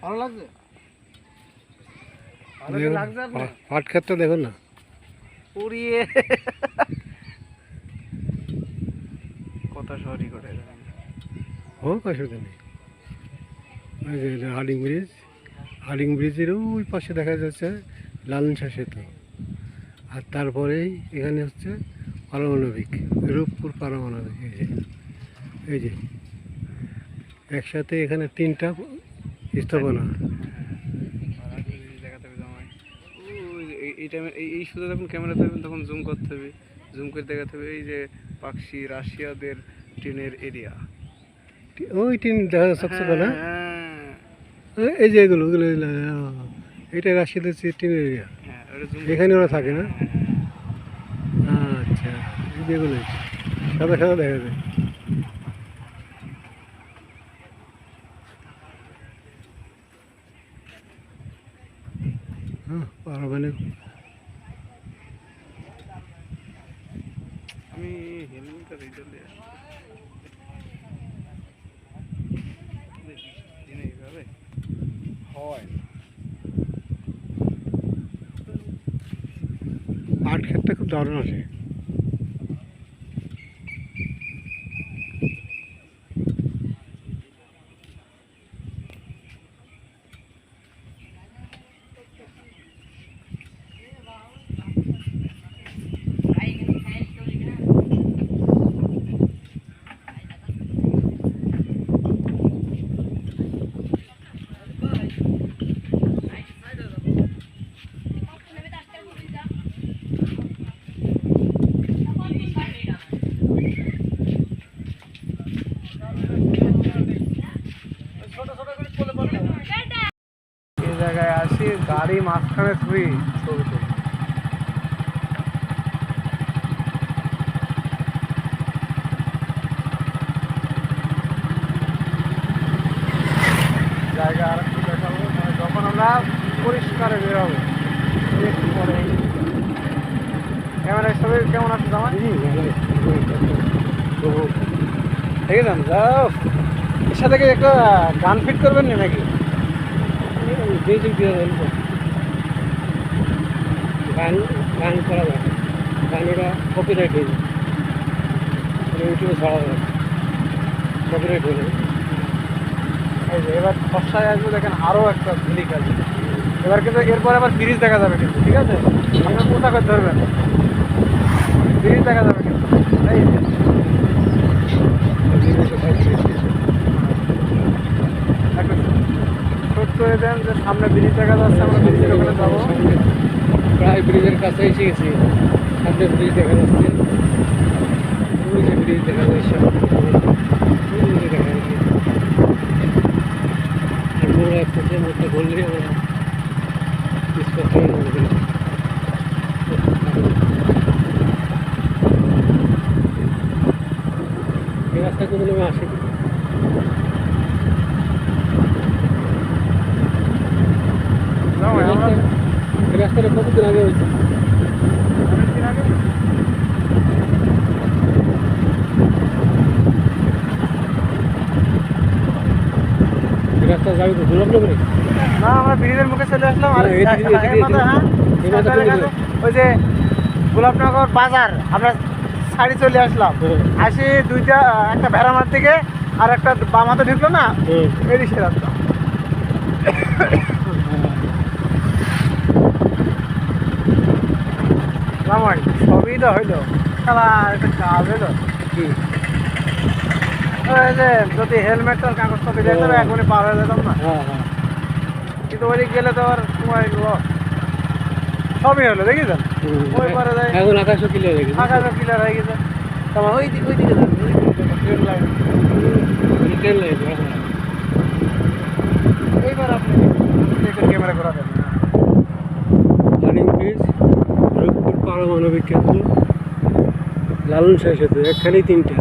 ভালো লাগছে? পাট ক্ষেতটা দেখুন না, পুড়িয়ে কত সরি করে হোক, অসুবিধা নেই। ওই যে হার্ডিং ব্রিজ, হার্ডিং ব্রিজের ওই পাশে দেখা যাচ্ছে লালন শাহ সেতু, আর তারপরেই এখানে হচ্ছে পারমাণবিক, রূপপুর পারমাণবিক। এই যে একসাথে এখানে 3টা স্থাপনা। দেখাতে হবে তোমায়। এই টাইমে এই শুধু যখন ক্যামেরা ধরবেন তখন জুম করতে হবে, জুম করে দেখাতে হবে। এই যে পাকশি রাশিয়াদের ট্রেনের এরিয়া, ওই 3 দেখা যাচ্ছে না, হ্যাঁ এই যে এগুলো ওগুলো এটা রাশিয়াদের টিন এরিয়া, হ্যাঁ, ওটা জুম এখানে ওরা থাকে না। আচ্ছা, এই যেগুলো সাদা সাদা দেখা যায়। হ্যাঁ, পারমাণবিক। আমি হেলমেটটা রেখে দিয়ে দিনে এইভাবে হয়। পাট ক্ষেতটা খুব দারুণ আছে। এই জায়গায় আসি, গাড়ি মাঝখানে থুই ছবি তুলি। জায়গা আর একটু দেখাবো, মানে যখন আমরা পরিষ্কারে বেরোবো একটু পরে। ক্যামেরার ছবি কেমন আছে আমার? দেখেছেন যাও, এর সাথে কি একটা গান ফিট করবেন না নাকি? গান গান করা যাবে, গান ওটা কপিরাইট হয়ে যাবে, ইউটিউবে ছাড়া যাবে, কপিরাইট হয়ে যাবে। এই যে এবার বর্ষায় আসবে, দেখেন আরও একটা ঝিলিক আছে। এবার কিন্তু এরপর আবার ব্রিজ দেখা যাবে কিন্তু, ঠিক আছে? এবার কোথা করে ধরবেন, ব্রিজ দেখা যাবে কিন্তু। এই যে একটু শোট করে দেন যে সামনে ব্রিজ দেখা যাচ্ছে, আমরা ব্রিজের ওখানে যাবো। প্রায় ব্রিজের কাছে এসে গেছি, সামনে ব্রিজ দেখা যাচ্ছে, ওই যে ব্রিজ দেখা যাচ্ছে, ওই যে দেখা যাচ্ছে। আর মোড় আসতেছে, মোড়টা ঘুরলে আমরা এই রাস্তা কোথাও আমি আসি, এই রাস্তাটা কতদিন আগে হয়েছে? অনেকদিন আগে এই রাস্তা যাবে তো দুর্লভনগরে? না, আমরা ব্রিজের মুখে চলে আসলাম। আর এই মাথা কোন দিকে? ওই যে গোলাপনগর বাজার আমরা সাইডে চলে আসলাম। আসি দুইটা, একটা ভেড়ামার থেকে আর একটা বামাতে ঢুকলো না, এদিকে রাস্তা। রামাই সবই তো হইলো, খেলা একটা কাজ হইলো কি? ওই যে যদি হেলমেটটার কাগজটা দিয়ে যেতে এখনই পার হয়ে যেতাম না, কিন্তু ওইদিকে গেলে তো আর সময় লস। সবই হলো, দেখেছেন? ওই পারে যায়, এখন আকাশও ক্লিয়ার হয়ে গেছে, আকাশও ক্লিয়ার হয়ে গেছে। তোমার ওই দিকে যাবে, ট্রেন লাইন, ট্রেন লাইন। এইবার আপনি ক্যামেরা করা দেন। হার্ডিং ব্রিজ, রূপপুর পারমাণবিক কেন্দ্র, লালন শাহ সেতু, একখানেই 3টা।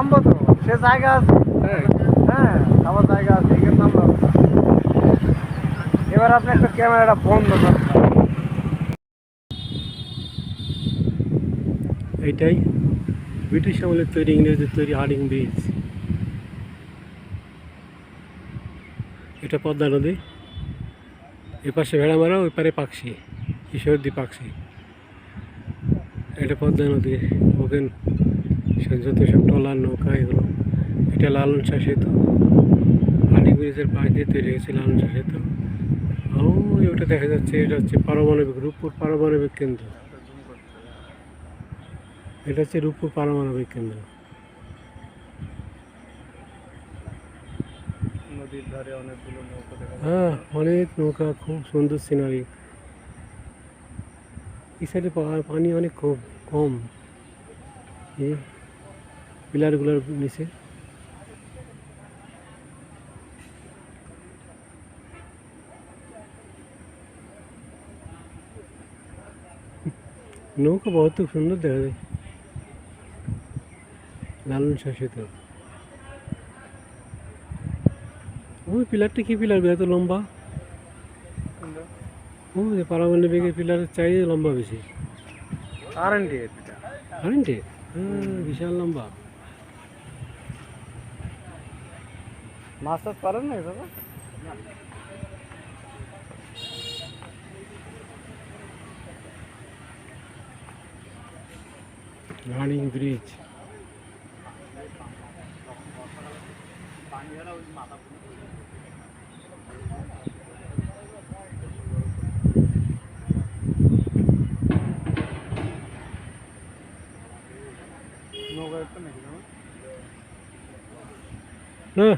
নামবো তো, সে জায়গা আছে। হ্যাঁ হ্যাঁ, আমার জায়গা আছে, এখানে নামবো। এবার আপনি একটা ক্যামেরাটা বন্ধ করতে হবে। এইটাই ব্রিটিশ আমলের তৈরি, ইংরেজদের তৈরি হার্ডিং ব্রিজ। এটা পদ্মা নদী, এপাশে ভেড়ামারা, ওই পারে পাকশি, ঈশ্বরদী পাকশি। এটা পদ্মা নদী, ওখানে যত সব ট্রলার নৌকা এগুলো। এটা লালন শাহ সেতু, হার্ডিং ব্রিজের পাশ দিয়ে তৈরি হয়েছে লালন শাহ সেতু। ওই ওটা দেখা যাচ্ছে, এটা হচ্ছে পারমাণবিক, রূপপুর পারমাণবিক কেন্দ্র। এটা হচ্ছে রূপপুর পারমাণবিক কেন্দ্র। নদীর ধারে অনেকগুলো নৌকা দেখা যায়। হ্যাঁ, অনেক নৌকা, খুব সুন্দর সিনারি। এই সাইডে পানি অনেক খুব কম, এই পিলারগুলোর নিচে। নৌকা বহুত সুন্দর দেখা যায়, লালন শাহ সেতু। ওই পিলারটা কি পিলার, এত লম্বা? ও যে পারমাণবিকের পিলারের চাই লম্বা বেশি। কারেন্ট কারেন্টে? হ্যাঁ, বিশাল লম্বা। মাছ টাছ পারেন না এভাবে? Herding bridge. নৌকা একটা নাকি না? হ্যাঁ